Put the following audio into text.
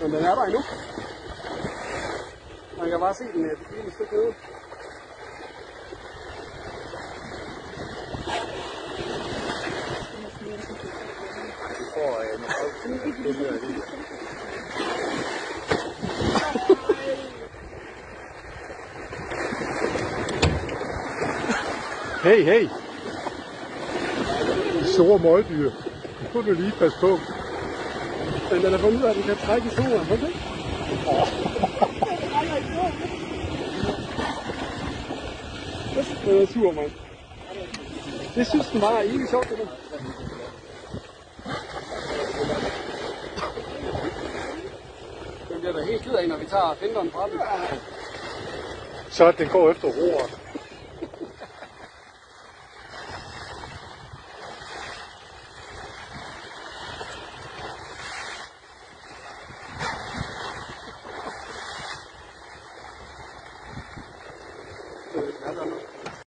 Men den er der endnu. Man kan bare se den et lille stykke nede. Vi får nogle billeder af det. Hey, hey! Store møgdyr. Det må du lige passe på. Men den har fundet ud af, at den kan trække i solen. Hold det. Det er sur, mand. Det synes den var egentlig sjovt, det der. Den bliver da helt ked af, når vi tager finderen fra den. Så den går efter roret.